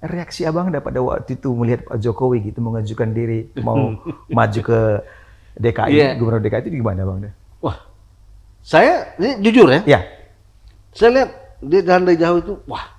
reaksi abang pada waktu itu melihat Pak Jokowi gitu mengajukan diri mau maju ke DKI, Gubernur DKI itu gimana bang? Wah, saya ini jujur ya. Ya. Saya lihat dia dari jauh itu, wah,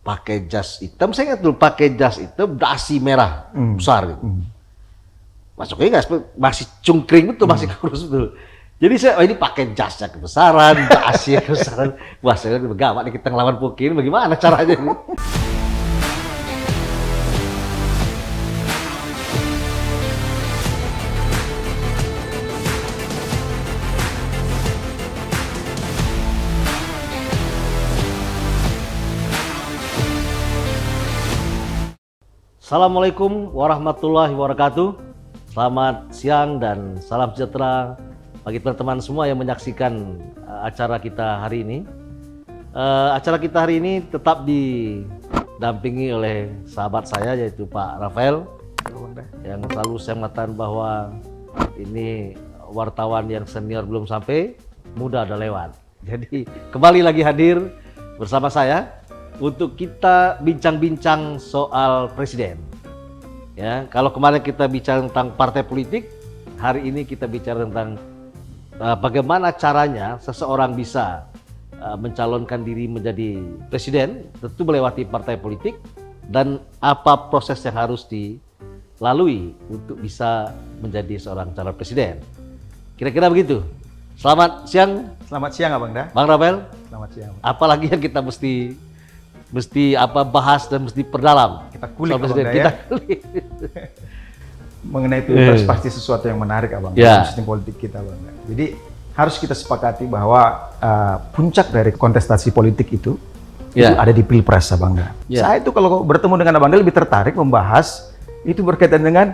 pakai jas hitam. Saya ingat dulu pakai jas hitam, dasi merah besar gitu. Mas Jokowi masih cungkring betul, masih kurus betul. Jadi saya, ini pakai jasnya kebesaran, dasnya kebesaran. Wah, saya bilang, gawat nih kita ngelawan Pukin, bagaimana caranya ini? Assalamualaikum warahmatullahi wabarakatuh. Selamat siang dan salam sejahtera bagi teman-teman semua yang menyaksikan acara kita hari ini. Acara kita hari ini tetap didampingi oleh sahabat saya yaitu Pak Rafael, yang selalu saya mengatakan bahwa ini wartawan yang senior belum sampai, muda udah lewat. Jadi kembali lagi hadir bersama saya untuk kita bincang-bincang soal presiden. Ya, kalau kemarin kita bicara tentang partai politik, hari ini kita bicara tentang bagaimana caranya seseorang bisa mencalonkan diri menjadi presiden, tentu melewati partai politik, dan apa proses yang harus dilalui untuk bisa menjadi seorang calon presiden. Kira-kira begitu. Selamat siang. Selamat siang Abang Dah. Bang Rafael. Selamat siang. Apalagi yang kita mesti bahas dan mesti perdalam. Kita kulik Abang Dah, kita ya. kulik. Mengenai pilpres pasti sesuatu yang menarik Abang, Ya. sistem politik kita Abang Dah. Jadi harus kita sepakati bahwa puncak dari kontestasi politik itu ada di pilpres Abang Dah. Saya itu kalau bertemu dengan Abang Dah lebih tertarik membahas itu berkaitan dengan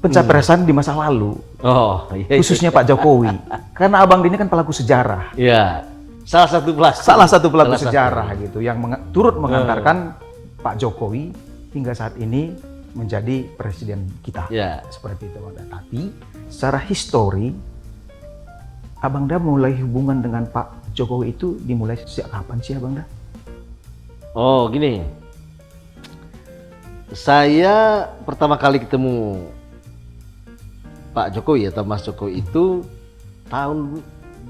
pencapresan di masa lalu. Oh, iya. Khususnya Pak Jokowi. Karena Abang Dah ini kan pelaku sejarah. Iya. Salah satu pelaku sejarah gitu yang turut mengantarkan Pak Jokowi hingga saat ini menjadi presiden kita. Seperti itu Abang Dah. Tapi secara histori Abang Dah mulai hubungan dengan Pak Jokowi itu dimulai sejak kapan sih Abang Dah? Oh, gini. Saya pertama kali ketemu Pak Jokowi atau Mas Jokowi itu tahun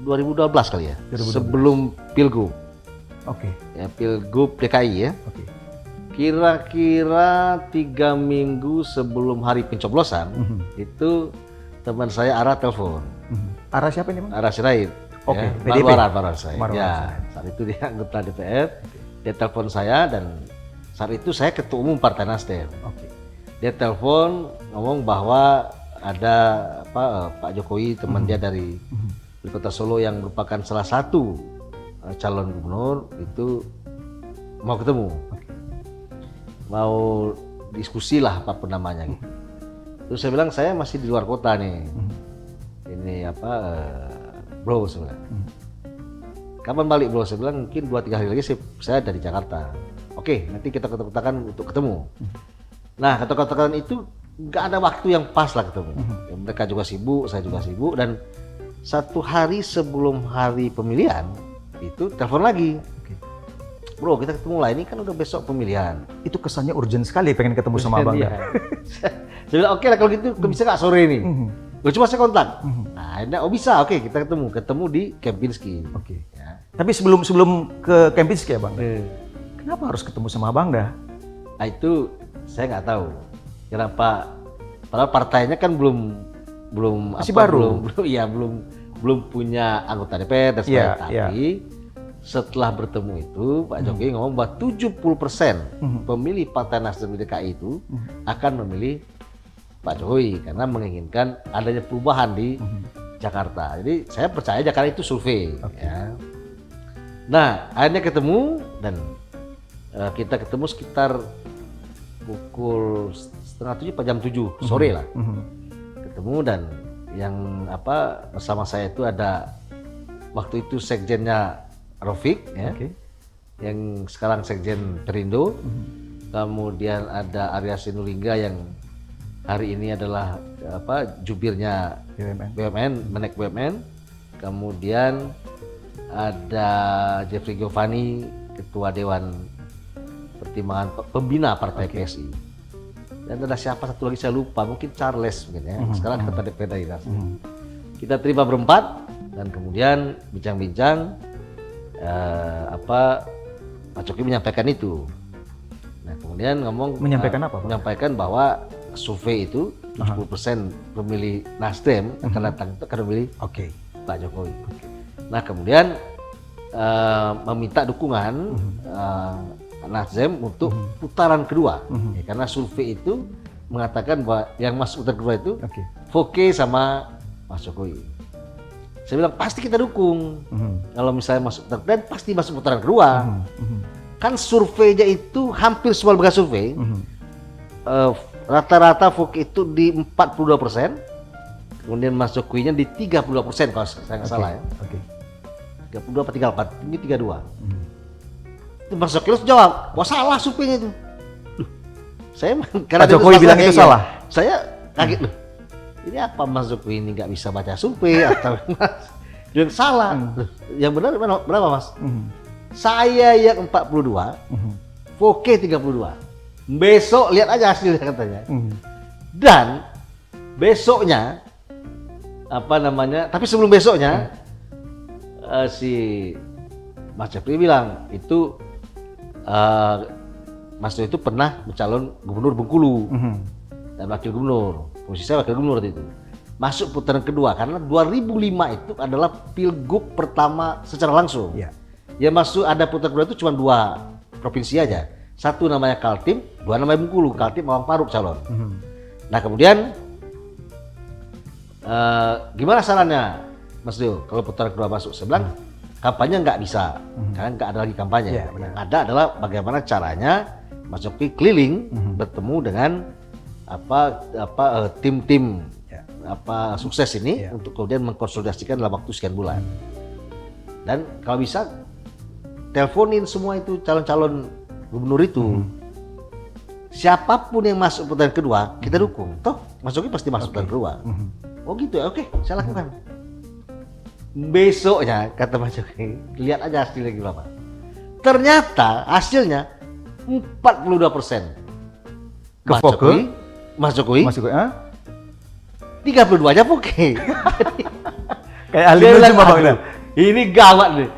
2012 kali ya, 2012. Sebelum Pilgub. Oke. Ya, Pilgub DKI ya. Oke. Kira-kira 3 minggu sebelum hari pencoblosan, itu teman saya Ara telepon. Ara siapa ini Bang? Ara Sirait. Oke. Ya, PDIP. Marwar Sirait. Ya, saat itu dia anggota DPR. Dia telepon saya dan saat itu saya ketua umum Partai Nasdem. Oke. Dia telepon ngomong bahwa ada Pak Jokowi teman dia dari Wali Kota Solo yang merupakan salah satu calon gubernur itu mau ketemu, mau diskusi lah apapun namanya gitu. Terus saya bilang saya masih di luar kota nih, ini bro saya bilang. Kapan balik bro? Saya bilang mungkin 2-3 hari lagi saya dari Jakarta. Oke, nanti kita katakan untuk ketemu. Nah, kata-katakan itu nggak ada waktu yang pas lah ketemu. Ya, mereka juga sibuk, saya juga sibuk, dan 1 hari sebelum hari pemilihan itu telepon lagi. Bro, kita ketemu lah, ini kan udah besok pemilihan. Itu kesannya urgent sekali pengen ketemu sama Abang Dah. Saya bilang oke lah kalau gitu, bisa nggak sore ini? Cuma saya kontak. Nah, bisa, oke kita ketemu di Kempinski. Oke. Ya. Tapi sebelum ke Kempinski ya Bang, kenapa harus ketemu sama Abang Dah? Nah, itu saya nggak tahu. Kenapa? Padahal partainya kan belum masih baru. Belum punya anggota DPR dan sebagainya. Tapi setelah bertemu itu Pak Jokowi ngomong bahwa 70% pemilih Partai Nasdem di DKI itu akan memilih Pak Jokowi karena menginginkan adanya perubahan di Jakarta. Jadi saya percaya Jakarta itu survei. Ya. Nah, akhirnya ketemu dan kita ketemu sekitar pukul 6:30 jam 7 sore lah. Ketemu dan yang bersama saya itu ada waktu itu sekjennya Rafiq ya. Yang sekarang sekjen Perindo. Kemudian ada Arya Sinulinga yang hari ini adalah jubirnya BUMN, Menek BUMN. Kemudian ada Jeffrey Giovanni, ketua Dewan pertimbangan pembina partai PSI. Dan ada siapa satu lagi saya lupa, mungkin Charles mungkin ya. Sekarang ketua DPD Kita terima berempat dan kemudian bincang-bincang Pak Jokowi menyampaikan itu. Nah kemudian menyampaikan apa? Menyampaikan bahwa survei itu 70% pemilih Nasdem akan datang itu akan memilih Pak Jokowi. Nah kemudian meminta dukungan Nasdem untuk putaran kedua, ya, karena survei itu mengatakan bahwa yang masuk putaran kedua itu Foke sama Mas Jokowi. Saya bilang pasti kita dukung. Kalau misalnya masuk putaran kedua, pasti masuk putaran kedua. Kan surveinya itu hampir semua lembaga survei. Rata-rata Foke itu di 42%, kemudian Mas Jokowi-nya di 32% kalau saya nggak salah ya. 32 atau 34, ini 32. Mas Jokowi harus jawab, wah salah surveinya itu. Saya karena Pak Jokowi bilang itu salah. Saya kaget loh. Ini apa Mas Jokowi ini nggak bisa baca survei atau yang salah? Yang benar berapa Mas? Saya yang 42, Foke 32. Besok lihat aja hasilnya katanya. Dan besoknya tapi sebelum besoknya si Mas Jokowi bilang itu Mas Jokowi itu pernah mencalon gubernur Bengkulu dan wakil gubernur. Posisi saya wakil gubernur itu. Masuk putaran kedua karena 2005 itu adalah pilgub pertama secara langsung. Ya masuk ada putaran kedua itu cuma 2 provinsi aja. Satu namanya Kaltim, 2 namanya Bengkulu. Kaltim Awang Paruk calon. Nah kemudian gimana sarannya Mas Dio kalau putaran kedua masuk? Saya bilang kampanye nggak bisa, karena nggak ada lagi kampanye. Yang ada adalah bagaimana caranya Mas Jokowi keliling bertemu dengan tim-tim sukses ini untuk kemudian mengkonsolidasikan dalam waktu sekian bulan. Dan kalau bisa teleponin semua itu calon-calon gubernur itu. Siapapun yang masuk putaran kedua kita dukung. Toh Mas Jokowi pasti masuk putaran kedua. Oh gitu ya, oke, saya lakukan. Besoknya kata Mas Jokowi, lihat aja hasilnya gimana. Ternyata hasilnya 42%. Mas Jokowi 32 aja Foke. Kayak ahli cuma Bang. Ini gawat nih.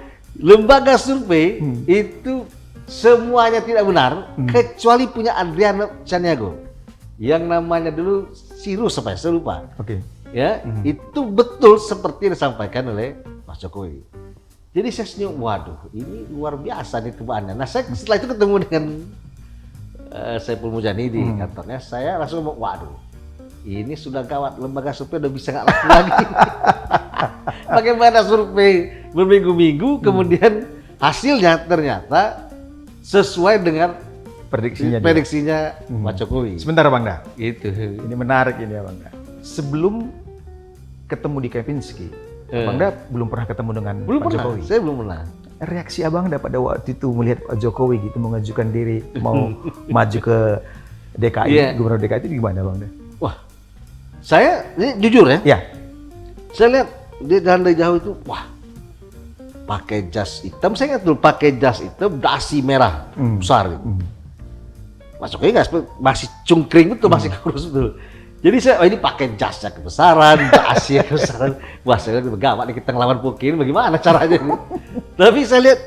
Lembaga survei itu semuanya tidak benar kecuali punya Adriano Chaniago. Yang namanya dulu Sirus apa ya? Saya lupa. Ya, itu betul seperti yang disampaikan oleh Mas Jokowi. Jadi saya senyum, waduh, ini luar biasa nih tebaannya. Nah, saya setelah itu ketemu dengan Saiful Mujani di kantornya, saya langsung ngomong, waduh, ini sudah gawat, lembaga survei udah bisa nggak laku lagi. Bagaimana survei berminggu-minggu, kemudian hasilnya ternyata sesuai dengan prediksinya Pak Jokowi. Sebentar Bang Da. Itu. Ini menarik ini ya Bang Da. Sebelum ketemu di Kempinski, Bang Da belum pernah ketemu dengan Pak Jokowi. Saya belum pernah. Reaksi Abang Da pada waktu itu melihat Pak Jokowi gitu mengajukan diri mau maju ke DKI, Gubernur DKI itu gimana Bang Da? Wah, saya ini jujur ya. Ya. Saya lihat dia dari jauh itu, wah, pakai jas hitam. Saya ingat dulu pakai jas hitam, dasi merah besar gitu. Mas Jokowi masih cungkring betul, masih kurus betul. Jadi saya, ini pakai jasnya kebesaran, dasnya kebesaran. Wah, saya lihat gawat nih kita ngelawan Foke, bagaimana caranya ini. Tapi saya lihat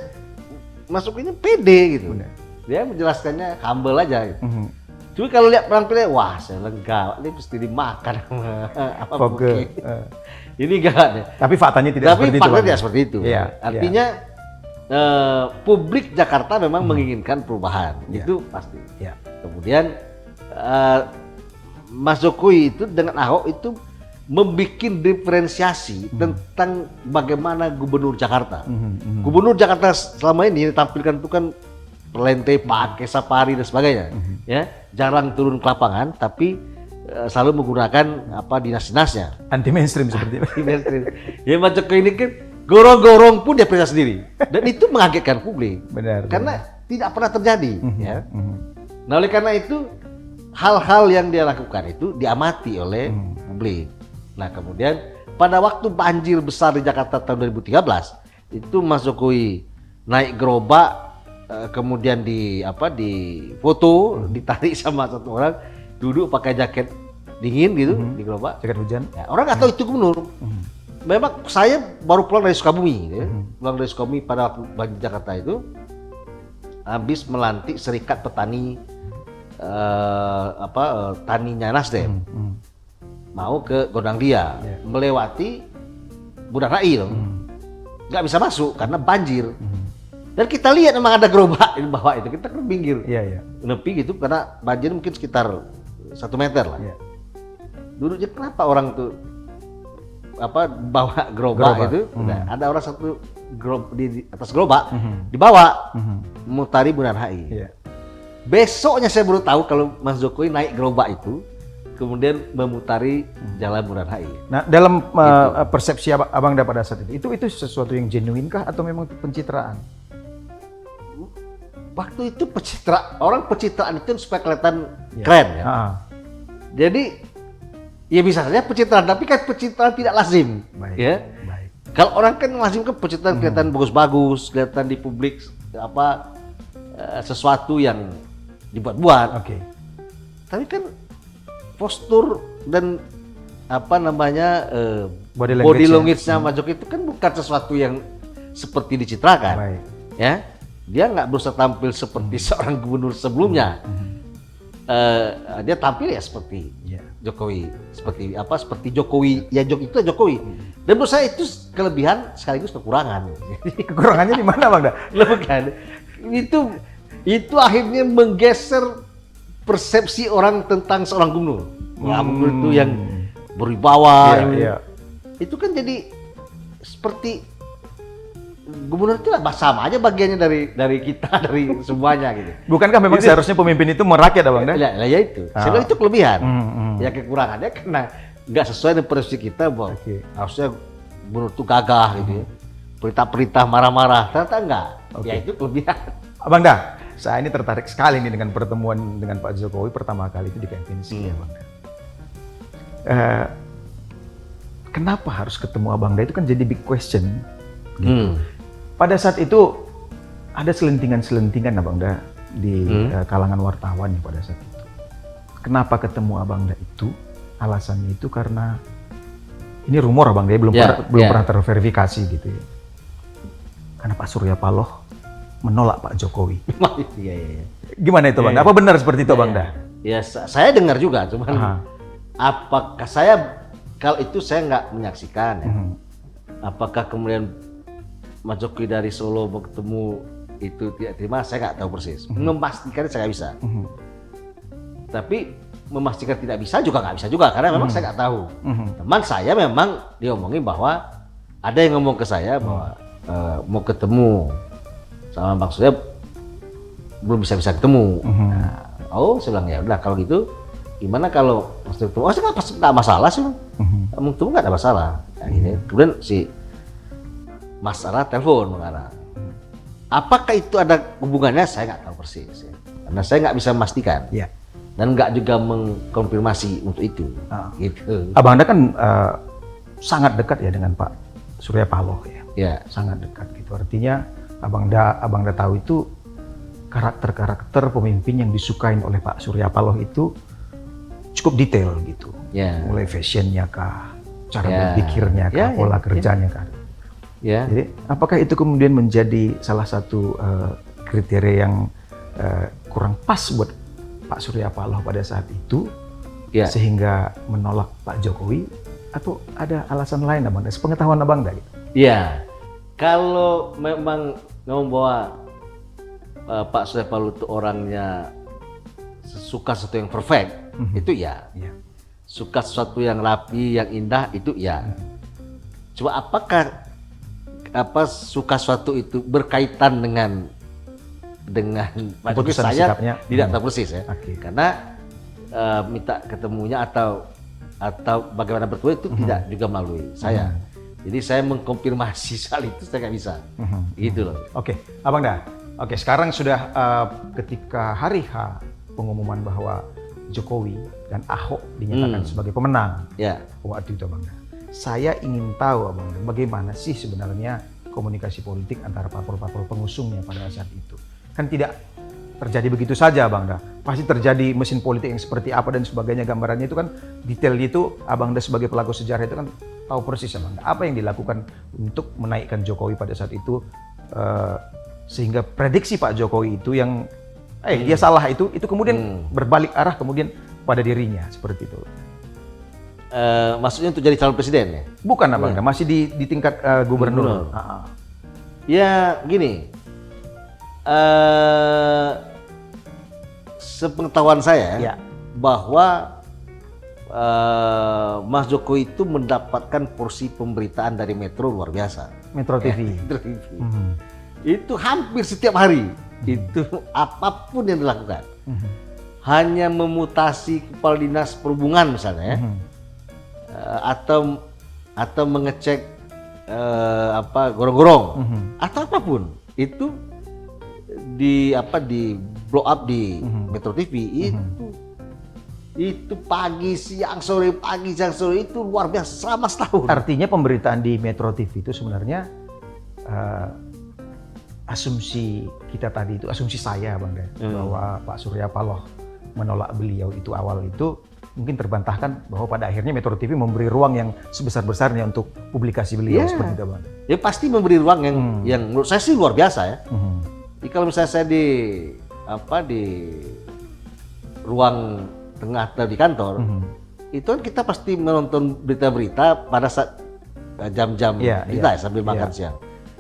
Mas Jokowi ini pede gitu. Dia menjelaskannya humble aja gitu. Cuma kalau lihat penampilannya, wah saya bilang gawat, ini pasti dimakan sama Foke. Ini gawat ya. Tapi faktanya tidak seperti itu. Tapi faktanya tidak seperti itu. Ya, artinya publik Jakarta memang menginginkan perubahan, itu pasti. Kemudian Mas Jokowi itu dengan Ahok itu membuat diferensiasi tentang bagaimana gubernur Jakarta. Gubernur Jakarta selama ini ditampilkan itu kan perlente, pakai safari dan sebagainya, ya jarang turun ke lapangan, tapi selalu menggunakan dinas-dinasnya. Anti mainstream seperti itu. Ya Mas Jokowi ini kan gorong-gorong pun dia periksa sendiri, dan itu mengagetkan publik. Benar. Karena tidak pernah terjadi. Ya. Nah oleh karena itu hal-hal yang dia lakukan itu diamati oleh publik. Nah kemudian pada waktu banjir besar di Jakarta tahun 2013 itu Mas Jokowi naik gerobak kemudian di foto, ditarik sama satu orang, duduk pakai jaket dingin gitu di gerobak. Jaket hujan. Ya, orang nggak tahu itu gubernur. Memang saya baru pulang dari Sukabumi, pulang dari Sukabumi pada waktu banjir Jakarta itu, habis melantik serikat petani taninya Nasdem, mau ke Gondang Dia, melewati Bundaran HI loh, nggak bisa masuk karena banjir. Dan kita lihat memang ada gerobak di bawah itu, kita ke pinggir, nepi gitu karena banjir mungkin sekitar 1 meter lah. Dulunya kenapa orang tuh bawa gerobak itu, ada orang satu di atas gerobak dibawa memutari Bundaran HI. Besoknya saya baru tahu kalau Mas Jokowi naik gerobak itu kemudian memutari jalan Bundaran HI. Nah, dalam persepsi Abangda pada saat itu sesuatu yang genuine kah atau memang pencitraan? Waktu itu pencitraan itu supaya kelihatan keren ya. Jadi ya bisa saja pencitraan, tapi kan pencitraan tidak lazim. Baik. Kalau orang kan lazim kan pencitraan kelihatan bagus-bagus, kelihatan di publik sesuatu yang dibuat-buat. Tapi kan postur dan body language-nya Mas Jokowi itu kan bukan sesuatu yang seperti dicitrakan. Ya, dia nggak berusaha tampil seperti seorang gubernur sebelumnya. Dia tampil ya seperti Jokowi, seperti Jokowi, itu Jokowi. Dan menurut saya itu kelebihan sekaligus kekurangan. Kekurangannya di mana, Bang? Kan itu akhirnya menggeser persepsi orang tentang seorang gubernur. Gubernur itu yang berwibawa. Itu kan jadi seperti gubernur itu sama aja bagiannya dari kita, dari semuanya gitu. Bukankah memang seharusnya pemimpin itu merakyat, Bang? Ya itu. Sebenarnya itu kelebihan. Ya kekurangannya karena nggak sesuai dengan persepsi kita bahwa harusnya gubernur itu gagah gitu ya. Perintah-perintah marah-marah, ternyata enggak. Ya itu kelebihan. Abang saya ini tertarik sekali nih dengan pertemuan dengan Pak Jokowi pertama kali itu di KMPNC ya, Bang. Kenapa harus ketemu Abang itu kan jadi big question gitu. Pada saat itu ada selentingan-selentingan Abang di kalangan wartawan pada saat itu. Kenapa ketemu Abang itu? Alasannya itu karena ini rumor Abang belum pernah terverifikasi gitu ya. Karena Pak Surya Paloh menolak Pak Jokowi. Gimana itu Bang? Apa benar seperti itu Bang? Ya saya dengar juga, cuman apakah kalau itu saya nggak menyaksikan ya. Apakah kemudian Mas Jokowi dari Solo mau ketemu itu tidak terima, saya nggak tahu persis. Memastikan saya nggak bisa. Tapi memastikan tidak bisa juga nggak bisa juga karena memang saya nggak tahu. Teman saya memang diomongin bahwa ada yang ngomong ke saya bahwa mau ketemu sama Bang Surya belum bisa ketemu. Saya bilang ya udah kalau gitu gimana kalau Mas ketemu? Saya nggak masalah sih, mau ketemu nggak ada masalah. Nah, gitu. Kemudian si Mas Ara telepon mengarah. Apakah itu ada hubungannya? Saya nggak tahu persis, ya. Karena saya nggak bisa memastikan. Dan nggak juga mengkonfirmasi untuk itu. Gitu. Abang kan sangat dekat ya dengan Pak Surya Paloh ya. Sangat dekat gitu. Artinya Abang tahu itu karakter-karakter pemimpin yang disukain oleh Pak Surya Paloh itu cukup detail gitu. Mulai fashionnya kah, cara berpikirnya kah, pola kerjanya kah. Jadi apakah itu kemudian menjadi salah satu kriteria yang kurang pas buat Pak Surya Paloh pada saat itu sehingga menolak Pak Jokowi, atau ada alasan lain Abang? Sepengetahuan Abang gitu? Kalau memang ngomong bahwa Pak Surya Paloh itu orangnya suka sesuatu yang perfect, itu suka sesuatu yang rapi, yang indah, itu Coba apakah suka sesuatu itu berkaitan dengan keputusan saya sikapnya? Tidak tahu persis ya. Karena minta ketemunya atau bagaimana bertemu itu tidak juga melalui saya. Jadi saya mengkonfirmasi soal itu saya nggak bisa, gitu loh. Abang sekarang sudah ketika hari H pengumuman bahwa Jokowi dan Ahok dinyatakan sebagai pemenang waktu itu Abang. Saya ingin tahu Abang, bagaimana sih sebenarnya komunikasi politik antara parpol-parpol pengusungnya pada saat itu. kan tidak terjadi begitu saja Bang Da. Pasti terjadi mesin politik yang seperti apa dan sebagainya, gambarannya itu kan detail itu Abang Da sebagai pelaku sejarah itu kan tahu persis ya Bang Da. Apa yang dilakukan untuk menaikkan Jokowi pada saat itu sehingga prediksi Pak Jokowi itu yang dia salah itu kemudian berbalik arah kemudian pada dirinya seperti itu. Maksudnya untuk jadi calon presiden ya? Bukan Abang Da, masih di tingkat gubernur. Ya gini, sepengetahuan saya bahwa Mas Jokowi itu mendapatkan porsi pemberitaan dari Metro luar biasa. Metro TV. Metro TV. Itu hampir setiap hari. Itu apapun yang dilakukan. Hanya memutasi kepala dinas perhubungan misalnya ya. Atau mengecek gorong-gorong atau apapun itu di blow up di Metro TV itu pagi siang sore itu luar biasa selama setahun. Artinya pemberitaan di Metro TV itu sebenarnya asumsi kita tadi itu, asumsi saya Bang Da, bahwa Pak Surya Paloh menolak beliau itu awal itu mungkin terbantahkan bahwa pada akhirnya Metro TV memberi ruang yang sebesar-besarnya untuk publikasi beliau seperti itu Bang Da. Ya pasti memberi ruang yang menurut saya sih luar biasa ya. Jadi kalau misalnya saya di ruang tengah atau di kantor, itu kan kita pasti menonton berita-berita pada saat jam-jam kita sambil makan siang.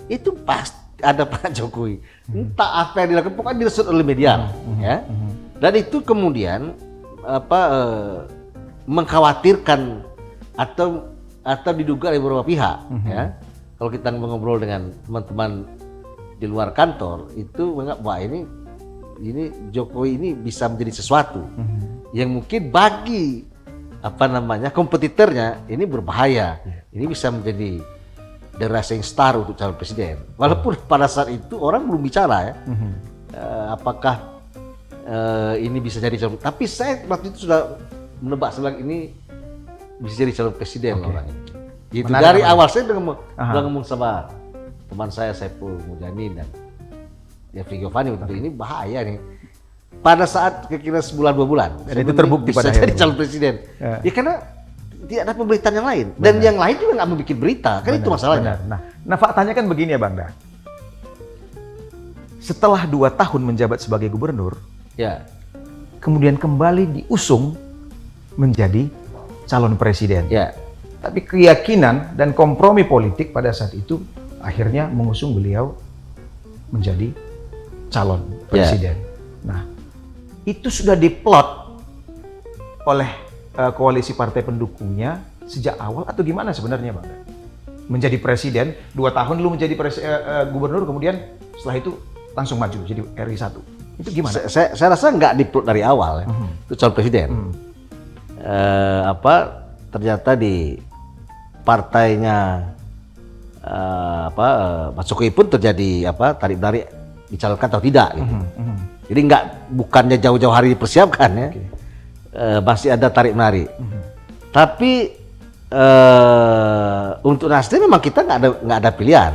Itu pasti ada Pak Jokowi. Entah apa yang dilakukan, pokoknya diresut oleh media, ya. Dan itu kemudian mengkhawatirkan atau diduga oleh beberapa pihak, ya. Kalau kita ngobrol dengan teman-teman di luar kantor, itu menganggap wah ini Jokowi ini bisa menjadi sesuatu yang mungkin bagi kompetitornya ini berbahaya. Ini bisa menjadi the rising star untuk calon presiden. Walaupun pada saat itu orang belum bicara ya, apakah ini bisa jadi calon. Tapi saya waktu itu sudah menebak sebelah ini bisa jadi calon presiden orang ini. Gitu. Dari awal saya udah ngomong sama teman saya Saiful Mujani dan Jeffrey Giovanni untuk ini bahaya nih. Pada saat kira-kira sebulan 2 bulan, dan itu terbukti bisa pada jadi calon presiden. Ya karena tidak ada pemberitaan yang lain dan yang lain juga nggak mau bikin berita, kan itu masalahnya. Nah faktanya kan begini ya Bang Da. Setelah 2 tahun menjabat sebagai gubernur, kemudian kembali diusung menjadi calon presiden. Tapi keyakinan dan kompromi politik pada saat itu akhirnya mengusung beliau menjadi calon presiden. Nah, itu sudah diplot oleh koalisi partai pendukungnya sejak awal atau gimana sebenarnya Bang? Menjadi presiden, 2 tahun lu menjadi gubernur, kemudian setelah itu langsung maju jadi RI 1. Itu gimana? Saya rasa nggak diplot dari awal ya. Itu calon presiden. Ternyata di partainya Mas Jokowi pun terjadi tarik-tarik dicalonkan atau tidak gitu. Jadi bukannya jauh-jauh hari dipersiapkan ya. Masih ada tarik-menarik. Tapi untuk Nasdem memang kita nggak ada pilihan.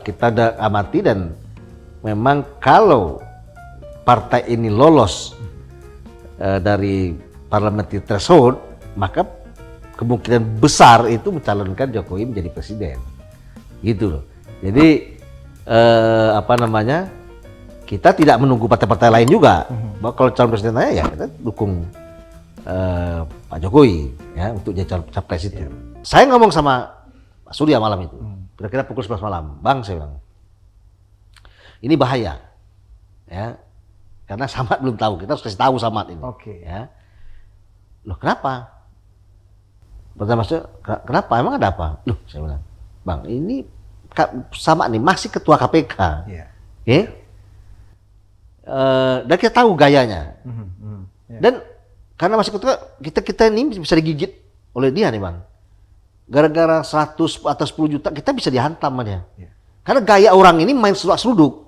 Kita udah amati dan memang kalau partai ini lolos dari parliamentary threshold, maka kemungkinan besar itu mencalonkan Jokowi menjadi presiden. Gitu loh. Jadi kita tidak menunggu partai-partai lain juga. Bahwa kalau calon presiden saya ya kita dukung Pak Jokowi ya untuk jadi calon capres itu. Saya ngomong sama Pak Surya malam itu. Kira-kira pukul 11 malam. Bang, saya bilang, ini bahaya. Ya. Karena Samad belum tahu. Kita harus kasih tahu Samad ini. Ya. Loh, kenapa? Pertama maksudnya, kenapa? Emang ada apa? Loh, saya bilang, Bang, ini Samad nih masih ketua KPK. Dan kita tahu gayanya. Dan karena masih ketua, kita ini bisa digigit oleh dia nih Bang. Gara-gara 100 atau 10 juta kita bisa dihantam dia. Karena gaya orang ini main seluk-seluduk.